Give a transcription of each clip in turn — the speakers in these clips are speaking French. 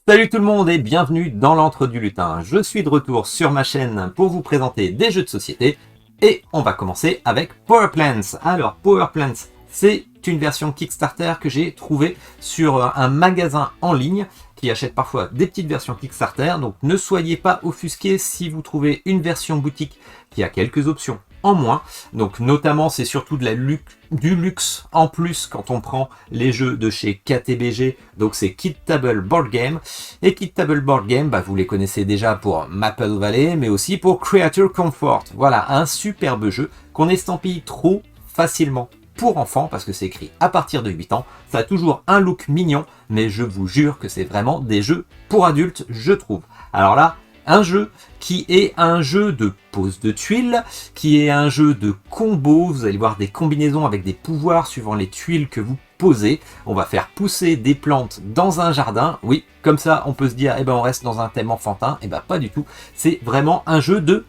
Salut tout le monde et bienvenue dans l'Antre du Lutin. Je suis de retour sur ma chaîne pour vous présenter des jeux de société et on va commencer avec Power Plants. Alors Power Plants, c'est une version Kickstarter que j'ai trouvée sur un magasin en ligne qui achète parfois des petites versions Kickstarter, donc ne soyez pas offusqués si vous trouvez une version boutique qui a quelques options en moins. Donc notamment c'est surtout du luxe en plus quand on prend les jeux de chez KTBG, donc c'est Kit Table Board Game. Et Kit Table Board Game, vous les connaissez déjà pour Maple Valley, mais aussi pour Creature Comfort. Voilà, un superbe jeu qu'on estampille trop facilement pour enfants, parce que c'est écrit à partir de 8 ans. Ça a toujours un look mignon, mais je vous jure que c'est vraiment des jeux pour adultes, je trouve. Alors là, un jeu qui est un jeu de pose de tuiles, qui est un jeu de combo. Vous allez voir des combinaisons avec des pouvoirs suivant les tuiles que vous posez. On va faire pousser des plantes dans un jardin. Oui, comme ça, on peut se dire, on reste dans un thème enfantin. Pas du tout. C'est vraiment un jeu de...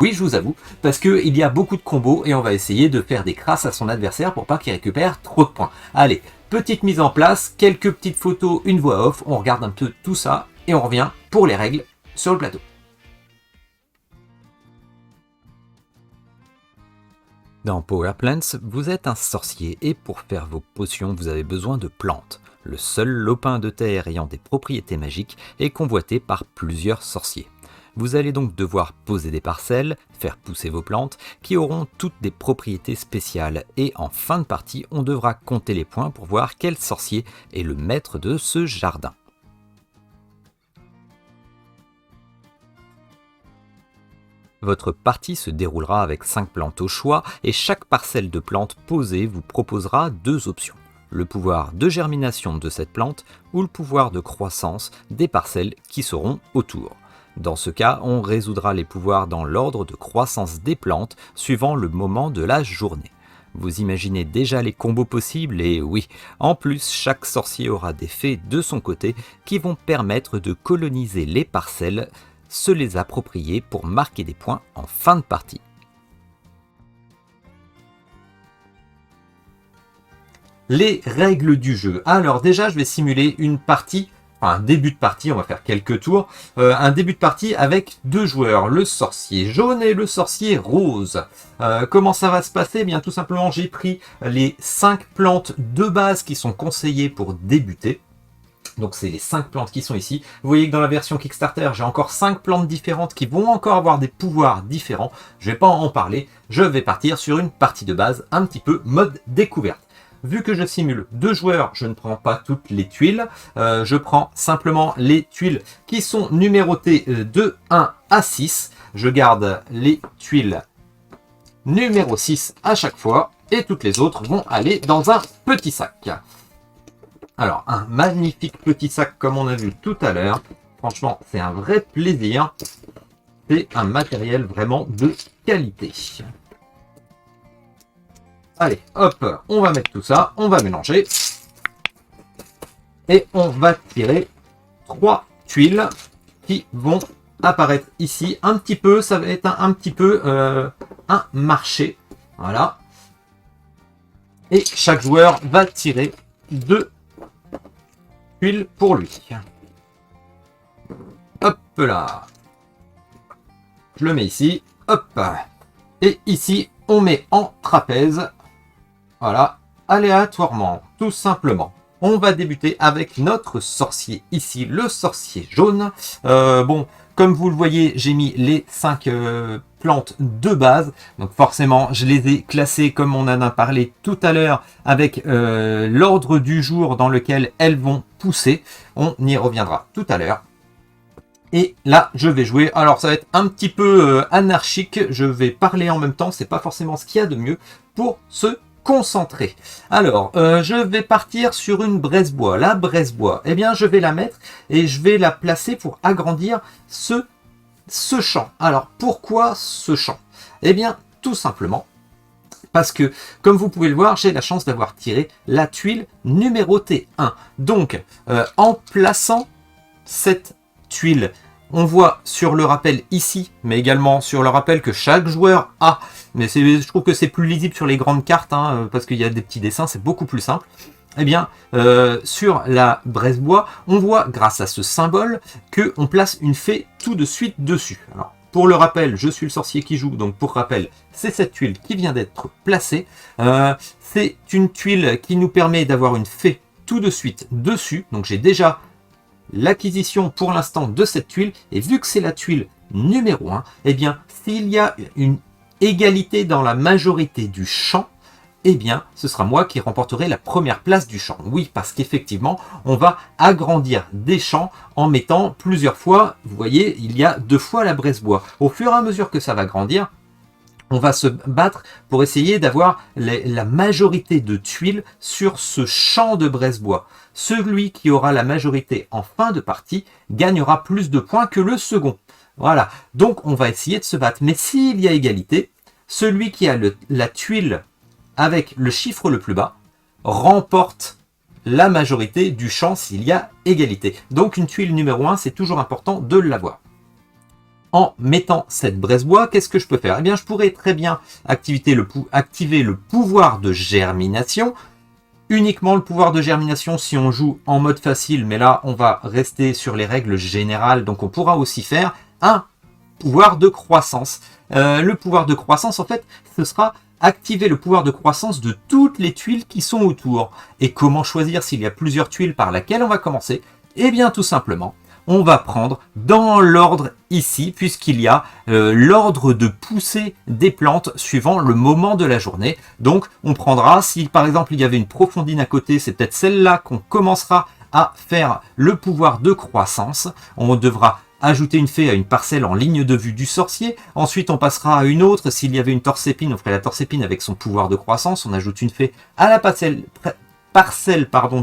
Oui, je vous avoue, parce qu'il y a beaucoup de combos et on va essayer de faire des crasses à son adversaire pour pas qu'il récupère trop de points. Allez, petite mise en place, quelques petites photos, une voix off. On regarde un peu tout ça et on revient pour les règles sur le plateau. Dans Power Plants, vous êtes un sorcier et pour faire vos potions, vous avez besoin de plantes. Le seul lopin de terre ayant des propriétés magiques est convoité par plusieurs sorciers. Vous allez donc devoir poser des parcelles, faire pousser vos plantes, qui auront toutes des propriétés spéciales. Et en fin de partie, on devra compter les points pour voir quel sorcier est le maître de ce jardin. Votre partie se déroulera avec 5 plantes au choix et chaque parcelle de plantes posée vous proposera 2 options. Le pouvoir de germination de cette plante ou le pouvoir de croissance des parcelles qui seront autour. Dans ce cas, on résoudra les pouvoirs dans l'ordre de croissance des plantes suivant le moment de la journée. Vous imaginez déjà les combos possibles et oui, en plus chaque sorcier aura des fées de son côté qui vont permettre de coloniser les parcelles, se les approprier pour marquer des points en fin de partie. Les règles du jeu. Alors déjà, je vais simuler une partie, un début de partie, on va faire quelques tours. Un début de partie avec 2 joueurs, le sorcier jaune et le sorcier rose. Comment ça va se passer? Bien tout simplement, j'ai pris les 5 plantes de base qui sont conseillées pour débuter. Donc c'est les 5 plantes qui sont ici. Vous voyez que dans la version Kickstarter, j'ai encore 5 plantes différentes qui vont encore avoir des pouvoirs différents. Je ne vais pas en parler. Je vais partir sur une partie de base, un petit peu mode découverte. Vu que je simule 2 joueurs, je ne prends pas toutes les tuiles. Je prends simplement les tuiles qui sont numérotées de 1 à 6. Je garde les tuiles numéro 6 à chaque fois. Et toutes les autres vont aller dans un petit sac. Alors, un magnifique petit sac comme on a vu tout à l'heure. Franchement, c'est un vrai plaisir. C'est un matériel vraiment de qualité. Allez, hop, on va mettre tout ça, on va mélanger. Et on va tirer 3 tuiles qui vont apparaître ici. Un petit peu, ça va être un petit peu un marché. Voilà. Et chaque joueur va tirer 2 tuiles pour lui. Hop là. Je le mets ici. Hop. Et ici, on met en trapèze. Voilà. Aléatoirement, tout simplement. On va débuter avec notre sorcier ici, le sorcier jaune. Bon, comme vous le voyez, j'ai mis les 5 plantes de base. Donc forcément, je les ai classées comme on en a parlé tout à l'heure avec l'ordre du jour dans lequel elles vont pousser. On y reviendra tout à l'heure. Et là, je vais jouer. Alors, ça va être un petit peu anarchique. Je vais parler en même temps. C'est pas forcément ce qu'il y a de mieux pour se concentrer. Alors, je vais partir sur une braise-bois. La braise-bois, je vais la mettre et je vais la placer pour agrandir ce champ. Alors, pourquoi ce champ? Tout simplement parce que, comme vous pouvez le voir, j'ai la chance d'avoir tiré la tuile numérotée 1. Donc, en plaçant cette tuile, on voit sur le rappel ici, mais également sur le rappel que chaque joueur a. Mais je trouve que c'est plus lisible sur les grandes cartes, parce qu'il y a des petits dessins, c'est beaucoup plus simple. eh bien, sur la braise bois, on voit, grâce à ce symbole, qu'on place une fée tout de suite dessus. Alors, pour le rappel, je suis le sorcier qui joue, donc pour rappel, c'est cette tuile qui vient d'être placée. C'est une tuile qui nous permet d'avoir une fée tout de suite dessus. Donc j'ai déjà l'acquisition pour l'instant de cette tuile. Et vu que c'est la tuile numéro 1, eh bien, s'il y a une égalité dans la majorité du champ, eh bien, ce sera moi qui remporterai la première place du champ. Oui, parce qu'effectivement, on va agrandir des champs en mettant plusieurs fois, vous voyez, il y a 2 fois la braise bois. Au fur et à mesure que ça va grandir, on va se battre pour essayer d'avoir la majorité de tuiles sur ce champ de braise bois. Celui qui aura la majorité en fin de partie gagnera plus de points que le second. Voilà, donc on va essayer de se battre. Mais s'il y a égalité, celui qui a la tuile avec le chiffre le plus bas, remporte la majorité du champ s'il y a égalité. Donc une tuile numéro 1, c'est toujours important de l'avoir. En mettant cette braise bois, qu'est-ce que je peux faire? Eh bien, je pourrais très bien activer le pouvoir de germination. Uniquement le pouvoir de germination si on joue en mode facile, mais là, on va rester sur les règles générales. Donc, on pourra aussi faire un pouvoir de croissance. Le pouvoir de croissance, en fait, ce sera activer le pouvoir de croissance de toutes les tuiles qui sont autour. Et comment choisir s'il y a plusieurs tuiles par laquelle on va commencer? Eh bien, tout simplement, on va prendre dans l'ordre ici, puisqu'il y a l'ordre de poussée des plantes suivant le moment de la journée. Donc, on prendra, si par exemple il y avait une profondine à côté, c'est peut-être celle-là qu'on commencera à faire le pouvoir de croissance. On devra ajouter une fée à une parcelle en ligne de vue du sorcier. Ensuite, on passera à une autre. S'il y avait une torse-épine, on ferait la torse-épine avec son pouvoir de croissance. On ajoute une fée à la parcelle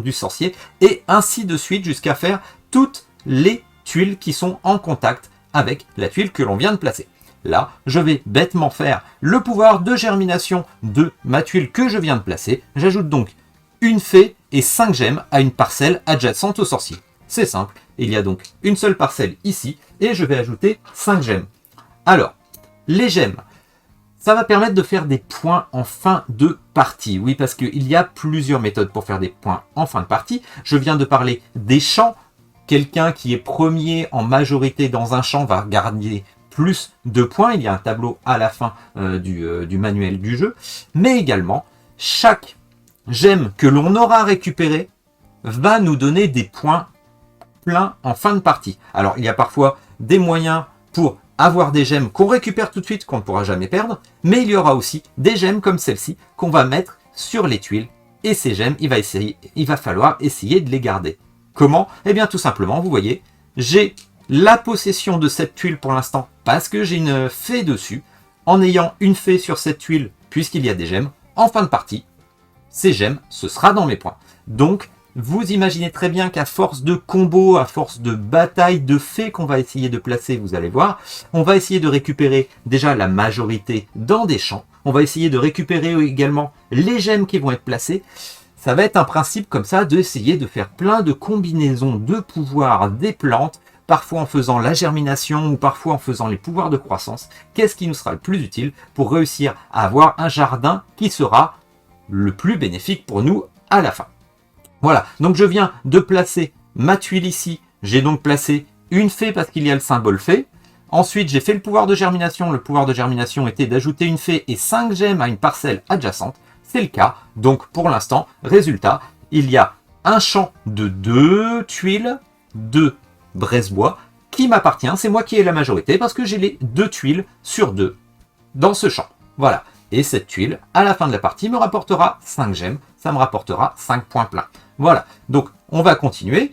du sorcier. Et ainsi de suite jusqu'à faire toutes les tuiles qui sont en contact avec la tuile que l'on vient de placer. Là, je vais bêtement faire le pouvoir de germination de ma tuile que je viens de placer. J'ajoute donc une fée et 5 gemmes à une parcelle adjacente au sorcier. C'est simple. Il y a donc une seule parcelle ici et je vais ajouter 5 gemmes. Alors, les gemmes, ça va permettre de faire des points en fin de partie. Oui, parce qu'il y a plusieurs méthodes pour faire des points en fin de partie. Je viens de parler des champs. Quelqu'un qui est premier en majorité dans un champ va gagner plus de points. Il y a un tableau à la fin du manuel du jeu. Mais également, chaque gemme que l'on aura récupérée va nous donner des points plein en fin de partie. Alors, il y a parfois des moyens pour avoir des gemmes qu'on récupère tout de suite, qu'on ne pourra jamais perdre, mais il y aura aussi des gemmes comme celle-ci qu'on va mettre sur les tuiles, et ces gemmes, il va falloir essayer de les garder. Comment? Eh bien, tout simplement, vous voyez, j'ai la possession de cette tuile pour l'instant, parce que j'ai une fée dessus. En ayant une fée sur cette tuile, puisqu'il y a des gemmes, en fin de partie, ces gemmes, ce sera dans mes points. Donc, vous imaginez très bien qu'à force de combos, à force de batailles de fées qu'on va essayer de placer, vous allez voir, on va essayer de récupérer déjà la majorité dans des champs. On va essayer de récupérer également les gemmes qui vont être placées. Ça va être un principe comme ça d'essayer de faire plein de combinaisons de pouvoirs des plantes, parfois en faisant la germination ou parfois en faisant les pouvoirs de croissance. Qu'est-ce qui nous sera le plus utile pour réussir à avoir un jardin qui sera le plus bénéfique pour nous à la fin? Voilà, donc je viens de placer ma tuile ici. J'ai donc placé une fée parce qu'il y a le symbole fée. Ensuite, j'ai fait le pouvoir de germination. Le pouvoir de germination était d'ajouter une fée et 5 gemmes à une parcelle adjacente. C'est le cas. Donc, pour l'instant, résultat, il y a un champ de 2 tuiles, 2 braise bois, qui m'appartient. C'est moi qui ai la majorité parce que j'ai les 2 tuiles sur 2 dans ce champ. Voilà. Et cette tuile, à la fin de la partie, me rapportera 5 gemmes. Ça me rapportera 5 points pleins. Voilà, donc on va continuer.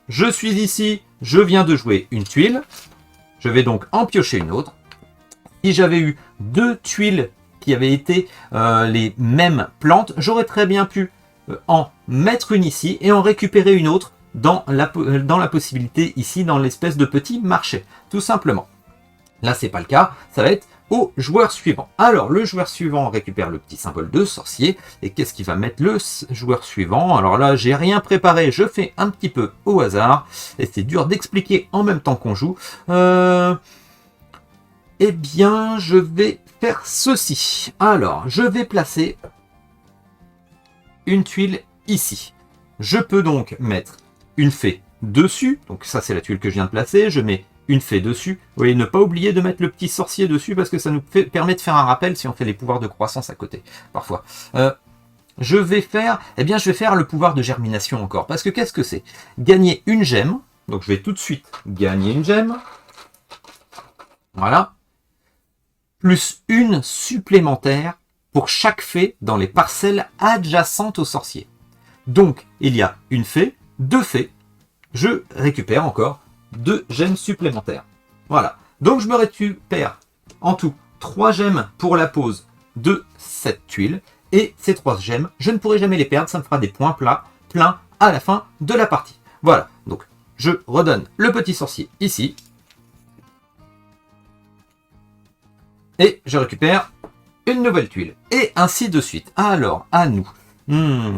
Je suis ici, je viens de jouer une tuile. Je vais donc en piocher une autre. Si j'avais eu 2 tuiles qui avaient été les mêmes plantes, j'aurais très bien pu en mettre une ici et en récupérer une autre dans la possibilité ici, dans l'espèce de petit marché, tout simplement. Là, c'est pas le cas, ça va être au joueur suivant. Alors, le joueur suivant récupère le petit symbole de sorcier. Et qu'est-ce qu'il va mettre le joueur suivant? Alors là, j'ai rien préparé, je fais un petit peu au hasard. Et c'est dur d'expliquer en même temps qu'on joue. Eh bien, je vais faire ceci. Alors, je vais placer une tuile ici. Je peux donc mettre une fée dessus. Donc ça, c'est la tuile que je viens de placer. Je mets une fée dessus. Vous voyez, ne pas oublier de mettre le petit sorcier dessus parce que ça nous permet de faire un rappel si on fait les pouvoirs de croissance à côté, parfois. Je vais faire le pouvoir de germination encore. Parce que qu'est-ce que c'est? Gagner une gemme. Donc je vais tout de suite gagner une gemme. Voilà. Plus une supplémentaire pour chaque fée dans les parcelles adjacentes au sorcier. Donc, il y a une fée, 2 fées. Je récupère encore 2 gemmes supplémentaires. Voilà. Donc, je me récupère en tout 3 gemmes pour la pose de cette tuile. Et ces 3 gemmes, je ne pourrai jamais les perdre. Ça me fera des points pleins à la fin de la partie. Voilà. Donc, je redonne le petit sorcier ici. Et je récupère une nouvelle tuile. Et ainsi de suite. Alors, à nous.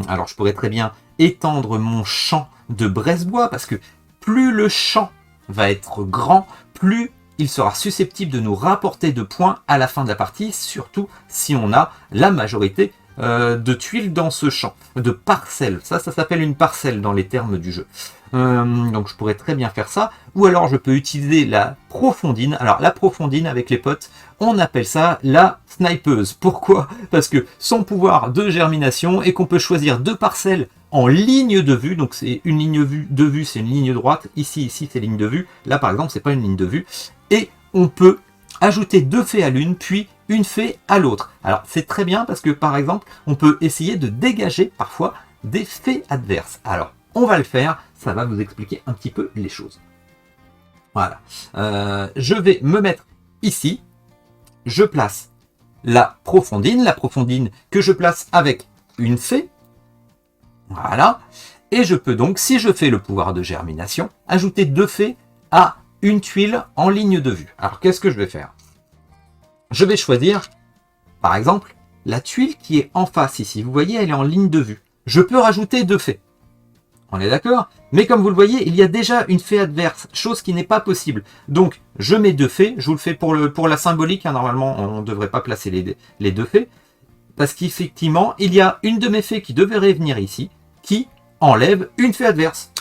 Alors, je pourrais très bien étendre mon champ de Bresbois, parce que plus le champ va être grand, plus il sera susceptible de nous rapporter de points à la fin de la partie, surtout si on a la majorité de tuiles dans ce champ, de parcelles. Ça s'appelle une parcelle dans les termes du jeu. Donc je pourrais très bien faire ça, ou alors je peux utiliser la profondine. Alors la profondine avec les potes, on appelle ça la snipeuse. Pourquoi? Parce que son pouvoir de germination est qu'on peut choisir 2 parcelles en ligne de vue. Donc c'est une ligne de vue, c'est une ligne droite. Ici c'est ligne de vue. Là par exemple c'est pas une ligne de vue. Et on peut ajouter 2 fées à l'une, puis une fée à l'autre. Alors c'est très bien parce que par exemple on peut essayer de dégager parfois des fées adverses. Alors on va le faire, ça va vous expliquer un petit peu les choses. Voilà. Je vais me mettre ici. Je place la profondine que je place avec une fée. Voilà. Et je peux donc, si je fais le pouvoir de germination, ajouter 2 fées à une tuile en ligne de vue. Alors qu'est-ce que je vais faire? Je vais choisir, par exemple, la tuile qui est en face ici. Vous voyez, elle est en ligne de vue. Je peux rajouter 2 fées. On est d'accord? Mais comme vous le voyez, il y a déjà une fée adverse, chose qui n'est pas possible. Donc, je mets 2 fées. Je vous le fais pour la symbolique. Hein, normalement, on ne devrait pas placer les 2 fées. Parce qu'effectivement, il y a une de mes fées qui devrait venir ici, qui enlève une fée adverse.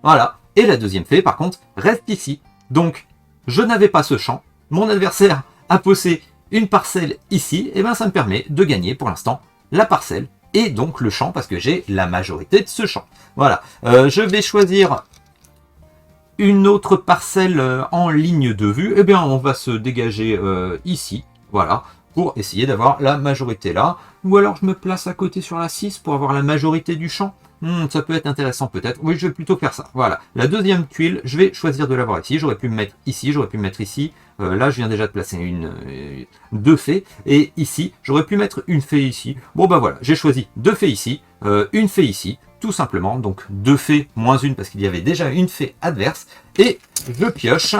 Voilà. Et la deuxième fée, par contre, reste ici. Donc, je n'avais pas ce champ. Mon adversaire a posé une parcelle ici. Et bien, ça me permet de gagner, pour l'instant, la parcelle. Et donc le champ, parce que j'ai la majorité de ce champ. Voilà. Je vais choisir une autre parcelle en ligne de vue. Eh bien, on va se dégager ici. Voilà. Pour essayer d'avoir la majorité là. Ou alors, je me place à côté sur la 6 pour avoir la majorité du champ. Ça peut être intéressant peut-être. Oui, je vais plutôt faire ça. Voilà. La deuxième tuile, je vais choisir de l'avoir ici. J'aurais pu me mettre ici, j'aurais pu me mettre ici. Là, je viens déjà de placer 2 fées. Et ici, j'aurais pu mettre une fée ici. Bon, bah voilà, j'ai choisi 2 fées ici, une fée ici, tout simplement. Donc 2 fées moins une parce qu'il y avait déjà une fée adverse. Et je pioche.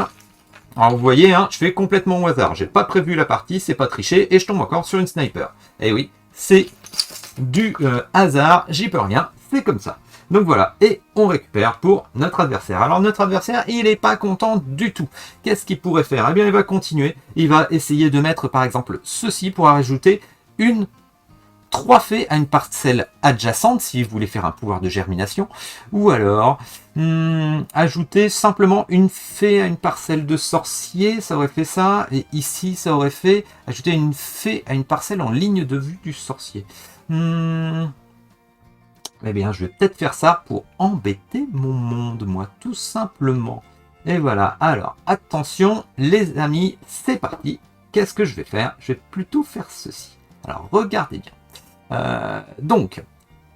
Alors vous voyez, hein, je fais complètement au hasard. J'ai pas prévu la partie, c'est pas triché. Et je tombe encore sur une sniper. Et oui, c'est du hasard, j'y peux rien. C'est comme ça. Donc voilà, et on récupère pour notre adversaire. Alors notre adversaire, il n'est pas content du tout. Qu'est-ce qu'il pourrait faire? Eh bien, il va continuer. Il va essayer de mettre, par exemple, ceci pour ajouter 3 fées à une parcelle adjacente, si vous voulez faire un pouvoir de germination. Ou alors, ajouter simplement une fée à une parcelle de sorcier, ça aurait fait ça. Et ici, ça aurait fait ajouter une fée à une parcelle en ligne de vue du sorcier. Eh bien, je vais peut-être faire ça pour embêter mon monde, moi, tout simplement. Et voilà, alors, attention, les amis, c'est parti. Qu'est-ce que je vais faire? Je vais plutôt faire ceci. Alors, regardez bien. Donc,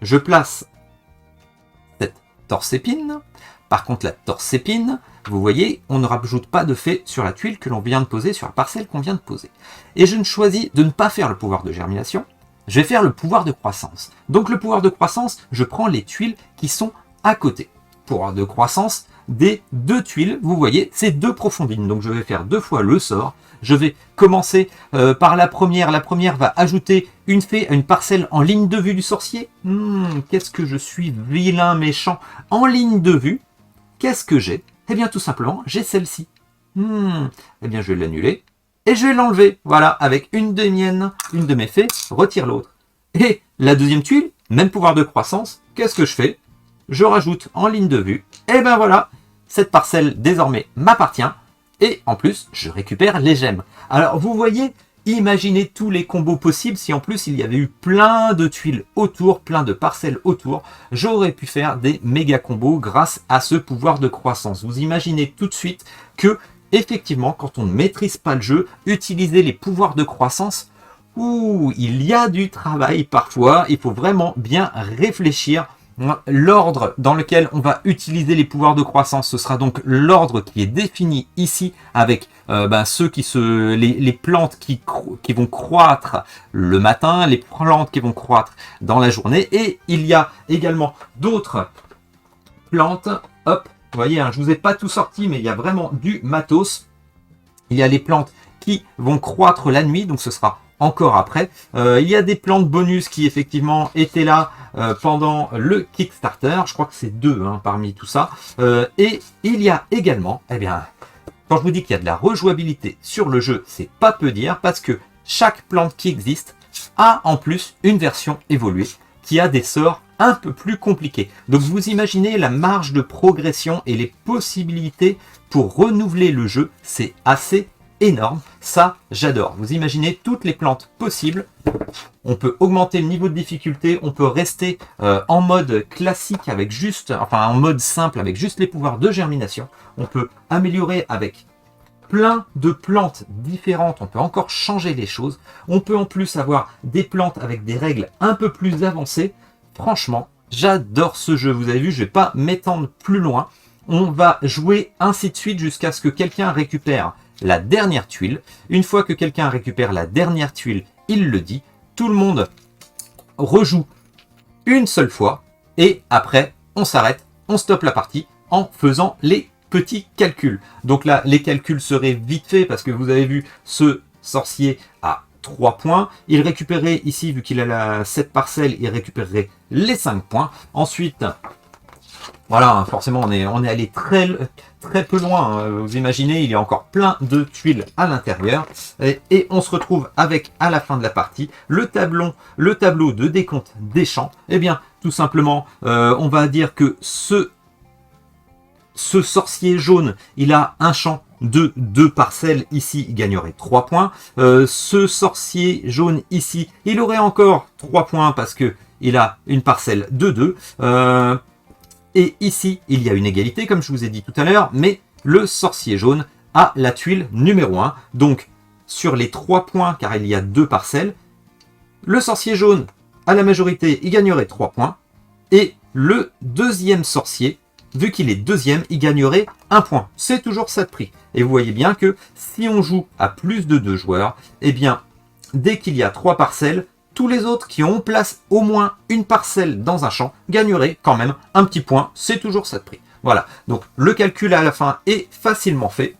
je place cette torse-épine. Par contre, la torse-épine, vous voyez, on ne rajoute pas de fée sur la tuile que l'on vient de poser, sur la parcelle qu'on vient de poser. Et je ne choisis de ne pas faire le pouvoir de germination. Je vais faire le pouvoir de croissance. Donc le pouvoir de croissance, je prends les tuiles qui sont à côté. Pouvoir de croissance des 2 tuiles, vous voyez, c'est 2 profondines. Donc je vais faire 2 fois le sort. Je vais commencer par la première. La première va ajouter une fée à une parcelle en ligne de vue du sorcier. Qu'est-ce que je suis vilain, méchant. En ligne de vue, qu'est-ce que j'ai? Eh bien tout simplement, j'ai celle-ci. Eh bien je vais l'annuler. Et je vais l'enlever, voilà, avec une de mes fées, retire l'autre. Et la deuxième tuile, même pouvoir de croissance qu'est-ce que je fais? Je rajoute en ligne de vue, et ben voilà, cette parcelle désormais m'appartient, et en plus, je récupère les gemmes. Alors, vous voyez, imaginez tous les combos possibles. Si en plus, il y avait eu plein de tuiles autour, plein de parcelles autour, j'aurais pu faire des méga combos grâce à ce pouvoir de croissance. Vous imaginez tout de suite que, effectivement, quand on ne maîtrise pas le jeu, utiliser les pouvoirs de croissance, il y a du travail parfois. Il faut vraiment bien réfléchir. L'ordre dans lequel on va utiliser les pouvoirs de croissance, ce sera donc l'ordre qui est défini ici avec ceux les plantes qui vont croître le matin, les plantes qui vont croître dans la journée, et il y a également d'autres plantes. Hop, vous voyez, je vous ai pas tout sorti, mais il y a vraiment du matos. Il y a les plantes qui vont croître la nuit, donc ce sera encore après. Il y a des plantes bonus qui effectivement étaient là pendant le Kickstarter. Je crois que c'est 2 parmi tout ça. Et il y a également, quand je vous dis qu'il y a de la rejouabilité sur le jeu, c'est pas peu dire, parce que chaque plante qui existe a en plus une version évoluée qui a des sorts un peu plus compliqués. Donc vous imaginez la marge de progression et les possibilités pour renouveler le jeu, c'est assez énorme. Ça, j'adore. Vous imaginez toutes les plantes possibles. On peut augmenter le niveau de difficulté. On peut rester en mode classique avec en mode simple avec juste les pouvoirs de germination. On peut améliorer avec plein de plantes différentes. On peut encore changer les choses. On peut en plus avoir des plantes avec des règles un peu plus avancées. Franchement, j'adore ce jeu. Vous avez vu, je vais pas m'étendre plus loin. On va jouer ainsi de suite jusqu'à ce que quelqu'un récupère la dernière tuile. Une fois que quelqu'un récupère la dernière tuile, il le dit. Tout le monde rejoue une seule fois. Et après, on s'arrête, on stoppe la partie en faisant les petits calculs. Donc là, les calculs seraient vite faits parce que vous avez vu ce sorcier à 3 points. Il récupérait ici, vu qu'il a cette parcelle, il récupérerait les 5 points. Ensuite, voilà, forcément, on est allé très peu loin. Vous imaginez, il y a encore plein de tuiles à l'intérieur. Et on se retrouve avec, à la fin de la partie, le tableau de décompte des champs. Eh bien, tout simplement, on va dire que ce sorcier jaune, il a un champ de 2 parcelles. Ici, il gagnerait 3 points. Ce sorcier jaune ici, il aurait encore 3 points parce que il a une parcelle de 2. Et ici, il y a une égalité, comme je vous ai dit tout à l'heure, mais le sorcier jaune a la tuile numéro 1. Donc, sur les 3 points, car il y a 2 parcelles, le sorcier jaune, à la majorité, il gagnerait 3 points. Et le deuxième sorcier, vu qu'il est deuxième, il gagnerait 1 point. C'est toujours ça de prix. Et vous voyez bien que si on joue à plus de 2 joueurs, eh bien, dès qu'il y a 3 parcelles, tous les autres qui ont place au moins une parcelle dans un champ gagneraient quand même un petit point. C'est toujours ça de prix. Voilà. Donc, le calcul à la fin est facilement fait.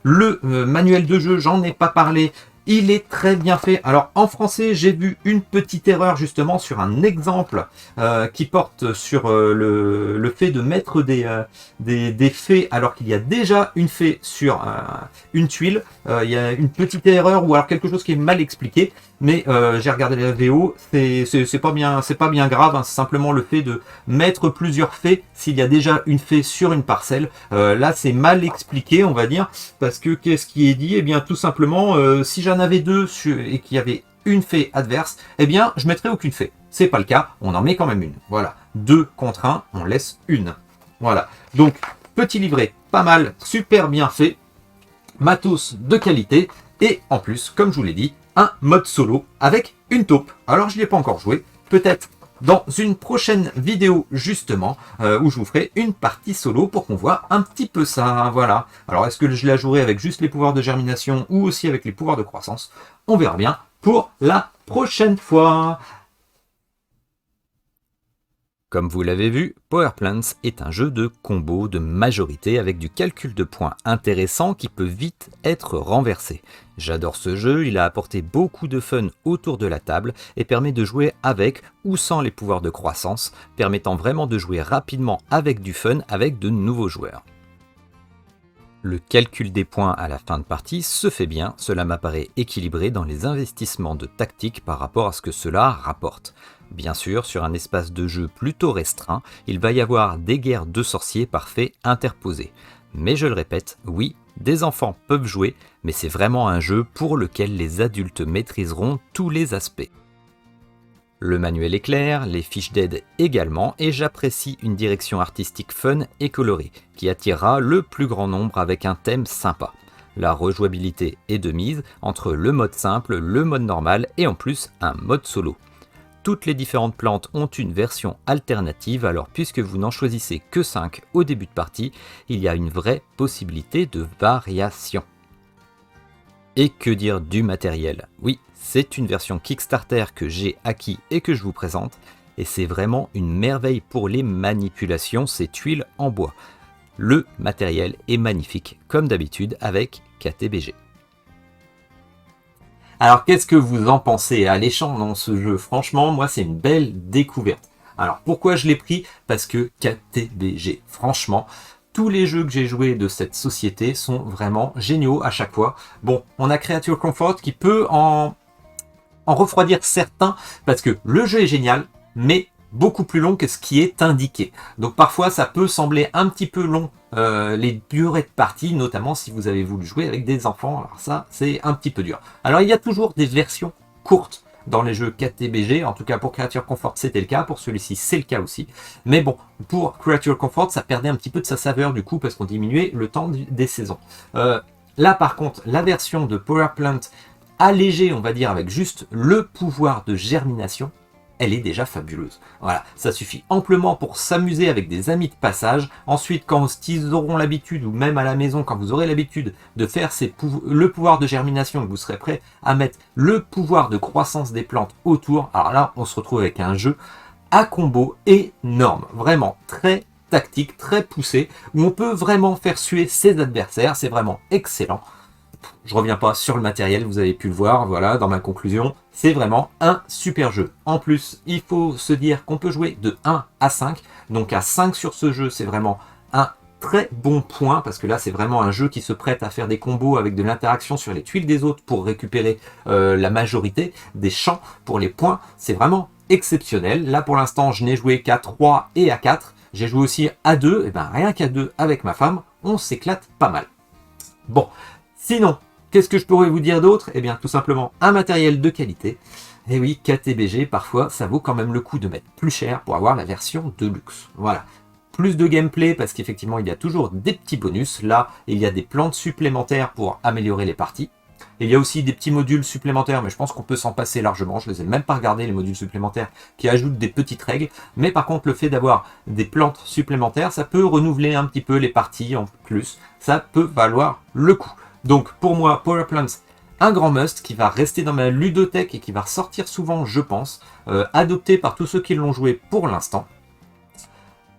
Le manuel de jeu, j'en ai pas parlé. Il est très bien fait. Alors, en français, j'ai vu une petite erreur justement sur un exemple qui porte sur le fait de mettre des fées alors qu'il y a déjà une fée sur une tuile. Il y a une petite erreur ou alors quelque chose qui est mal expliqué. Mais j'ai regardé la VO, c'est pas bien grave. C'est simplement le fait de mettre plusieurs fées s'il y a déjà une fée sur une parcelle. Là, c'est mal expliqué, on va dire, parce que qu'est-ce qui est dit? Eh bien, tout simplement, si j'en avais 2 et qu'il y avait une fée adverse, eh bien, je mettrais aucune fée. C'est pas le cas, on en met quand même une. Voilà, 2 contre 1, on laisse une. Voilà, donc petit livret, pas mal, super bien fait, matos de qualité, et en plus, comme je vous l'ai dit, un mode solo avec une taupe. Alors, je n'y ai pas encore joué, peut-être dans une prochaine vidéo justement, où je vous ferai une partie solo pour qu'on voit un petit peu ça, voilà. Alors, est-ce que je la jouerai avec juste les pouvoirs de germination ou aussi avec les pouvoirs de croissance? On verra bien pour la prochaine fois. Comme vous l'avez vu, Power Plants est un jeu de combo de majorité avec du calcul de points intéressant qui peut vite être renversé. J'adore ce jeu, il a apporté beaucoup de fun autour de la table et permet de jouer avec ou sans les pouvoirs de croissance, permettant vraiment de jouer rapidement avec du fun avec de nouveaux joueurs. Le calcul des points à la fin de partie se fait bien, cela m'apparaît équilibré dans les investissements de tactique par rapport à ce que cela rapporte. Bien sûr, sur un espace de jeu plutôt restreint, il va y avoir des guerres de sorciers par fait interposés. Mais je le répète, oui, des enfants peuvent jouer, mais c'est vraiment un jeu pour lequel les adultes maîtriseront tous les aspects. Le manuel est clair, les fiches d'aide également, et j'apprécie une direction artistique fun et colorée, qui attirera le plus grand nombre avec un thème sympa. La rejouabilité est de mise entre le mode simple, le mode normal et en plus un mode solo. Toutes les différentes plantes ont une version alternative, alors puisque vous n'en choisissez que 5 au début de partie, il y a une vraie possibilité de variation. Et que dire du matériel? Oui, c'est une version Kickstarter que j'ai acquis et que je vous présente, et c'est vraiment une merveille pour les manipulations, ces tuiles en bois. Le matériel est magnifique, comme d'habitude avec KTBG. Alors qu'est-ce que vous en pensez? Alléchant dans ce jeu, franchement, moi c'est une belle découverte. Alors pourquoi je l'ai pris? Parce que KTBG, franchement, tous les jeux que j'ai joués de cette société sont vraiment géniaux à chaque fois. Bon, on a Creature Comforts qui peut en refroidir certains, parce que le jeu est génial, mais beaucoup plus long que ce qui est indiqué. Donc parfois ça peut sembler un petit peu long, les durées de partie, notamment si vous avez voulu jouer avec des enfants, alors ça c'est un petit peu dur. Alors il y a toujours des versions courtes dans les jeux KTBG, en tout cas pour Creature Comforts c'était le cas, pour celui-ci c'est le cas aussi. Mais bon, pour Creature Comforts ça perdait un petit peu de sa saveur du coup, parce qu'on diminuait le temps des saisons. Là par contre, la version de Power Plant allégée, on va dire, avec juste le pouvoir de germination, elle est déjà fabuleuse. Voilà, ça suffit amplement pour s'amuser avec des amis de passage. Ensuite, quand ils auront l'habitude, ou même à la maison, quand vous aurez l'habitude de faire le pouvoir de germination, que vous serez prêt à mettre le pouvoir de croissance des plantes autour, alors là, on se retrouve avec un jeu à combo énorme. Vraiment très tactique, très poussé, où on peut vraiment faire suer ses adversaires. C'est vraiment excellent. Je reviens pas sur le matériel, vous avez pu le voir, voilà, dans ma conclusion, c'est vraiment un super jeu. En plus, il faut se dire qu'on peut jouer de 1 à 5, donc à 5 sur ce jeu, c'est vraiment un très bon point, parce que là, c'est vraiment un jeu qui se prête à faire des combos avec de l'interaction sur les tuiles des autres pour récupérer la majorité des champs pour les points. C'est vraiment exceptionnel. Là, pour l'instant, je n'ai joué qu'à 3 et à 4. J'ai joué aussi à 2, et ben rien qu'à 2 avec ma femme, on s'éclate pas mal. Bon. Sinon, qu'est-ce que je pourrais vous dire d'autre? Eh bien, tout simplement, un matériel de qualité. Et oui, KTBG, parfois, ça vaut quand même le coup de mettre plus cher pour avoir la version de luxe. Voilà. Plus de gameplay, parce qu'effectivement, il y a toujours des petits bonus. Là, il y a des plantes supplémentaires pour améliorer les parties. Il y a aussi des petits modules supplémentaires, mais je pense qu'on peut s'en passer largement. Je ne les ai même pas regardés, les modules supplémentaires, qui ajoutent des petites règles. Mais par contre, le fait d'avoir des plantes supplémentaires, ça peut renouveler un petit peu les parties en plus. Ça peut valoir le coup. Donc pour moi, Power Plants, un grand must qui va rester dans ma ludothèque et qui va ressortir souvent, je pense, adopté par tous ceux qui l'ont joué pour l'instant.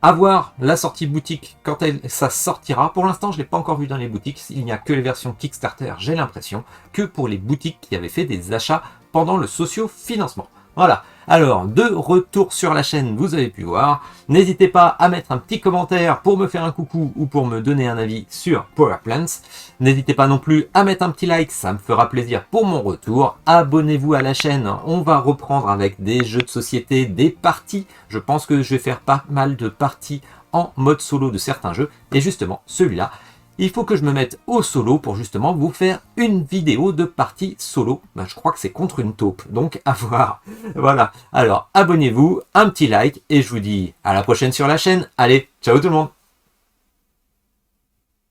Avoir la sortie boutique quand ça sortira. Pour l'instant, je ne l'ai pas encore vu dans les boutiques. Il n'y a que les versions Kickstarter, j'ai l'impression, que pour les boutiques qui avaient fait des achats pendant le socio-financement. Voilà. Alors, de retour sur la chaîne, vous avez pu voir. N'hésitez pas à mettre un petit commentaire pour me faire un coucou ou pour me donner un avis sur Power Plants. N'hésitez pas non plus à mettre un petit like, ça me fera plaisir pour mon retour. Abonnez-vous à la chaîne, on va reprendre avec des jeux de société, des parties. Je pense que je vais faire pas mal de parties en mode solo de certains jeux. Et justement, celui-là, il faut que je me mette au solo pour justement vous faire une vidéo de partie solo. Ben, je crois que c'est contre une taupe, donc à voir. Voilà, alors abonnez-vous, un petit like, et je vous dis à la prochaine sur la chaîne. Allez, ciao tout le monde!